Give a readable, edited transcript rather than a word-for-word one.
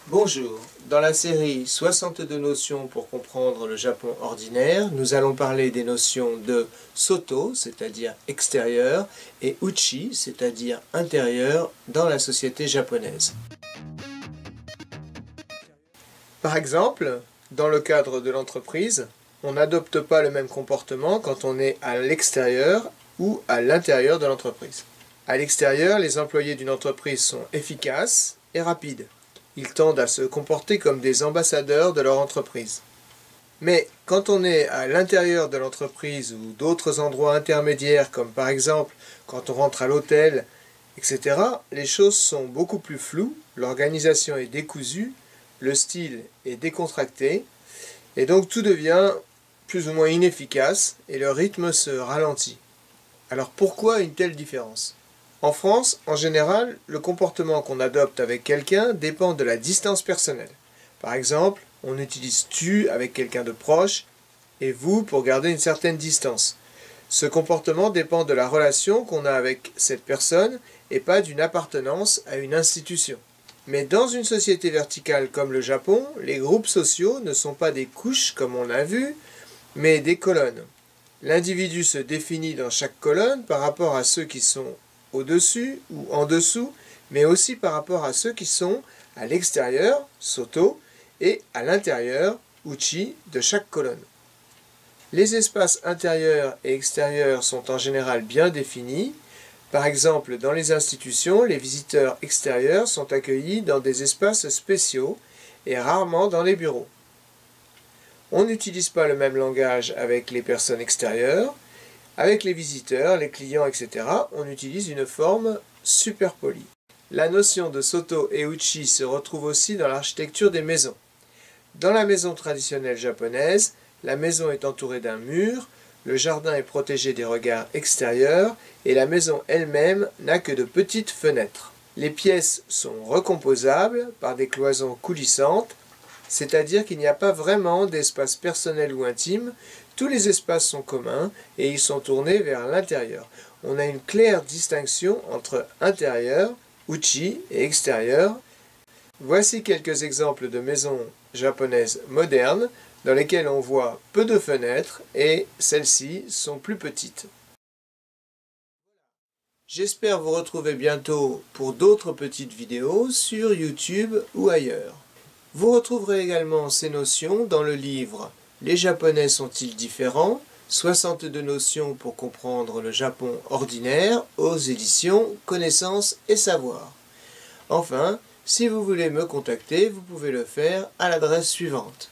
Bonjour, dans la série 62 notions pour comprendre le Japon ordinaire, nous allons parler des notions de Soto, c'est-à-dire extérieur, et Uchi, c'est-à-dire intérieur, dans la société japonaise. Par exemple, dans le cadre de l'entreprise, on n'adopte pas le même comportement quand on est à l'extérieur ou à l'intérieur de l'entreprise. À l'extérieur, les employés d'une entreprise sont efficaces et rapides. Ils tendent à se comporter comme des ambassadeurs de leur entreprise. Mais quand on est à l'intérieur de l'entreprise ou d'autres endroits intermédiaires, comme par exemple quand on rentre à l'hôtel, etc., les choses sont beaucoup plus floues, l'organisation est décousue, le style est décontracté, et donc tout devient plus ou moins inefficace et le rythme se ralentit. Alors pourquoi une telle différence ? En France, en général, le comportement qu'on adopte avec quelqu'un dépend de la distance personnelle. Par exemple, on utilise tu avec quelqu'un de proche et vous pour garder une certaine distance. Ce comportement dépend de la relation qu'on a avec cette personne et pas d'une appartenance à une institution. Mais dans une société verticale comme le Japon, les groupes sociaux ne sont pas des couches comme on l'a vu, mais des colonnes. L'individu se définit dans chaque colonne par rapport à ceux qui sont au-dessus ou en dessous, mais aussi par rapport à ceux qui sont à l'extérieur, Soto, et à l'intérieur, Uchi, de chaque colonne. Les espaces intérieurs et extérieurs sont en général bien définis. Par exemple, dans les institutions, les visiteurs extérieurs sont accueillis dans des espaces spéciaux et rarement dans les bureaux. On n'utilise pas le même langage avec les personnes extérieures. Avec les visiteurs, les clients, etc., on utilise une forme super polie. La notion de Soto et Uchi se retrouve aussi dans l'architecture des maisons. Dans la maison traditionnelle japonaise, la maison est entourée d'un mur, le jardin est protégé des regards extérieurs et la maison elle-même n'a que de petites fenêtres. Les pièces sont recomposables par des cloisons coulissantes, c'est-à-dire qu'il n'y a pas vraiment d'espace personnel ou intime, tous les espaces sont communs et ils sont tournés vers l'intérieur. On a une claire distinction entre intérieur, Uchi, et extérieur. Voici quelques exemples de maisons japonaises modernes dans lesquelles on voit peu de fenêtres et celles-ci sont plus petites. J'espère vous retrouver bientôt pour d'autres petites vidéos sur YouTube ou ailleurs. Vous retrouverez également ces notions dans le livre « Les Japonais sont-ils différents ? 62 notions pour comprendre le Japon ordinaire » aux éditions Connaissances et Savoir. Enfin, si vous voulez me contacter, vous pouvez le faire à l'adresse suivante.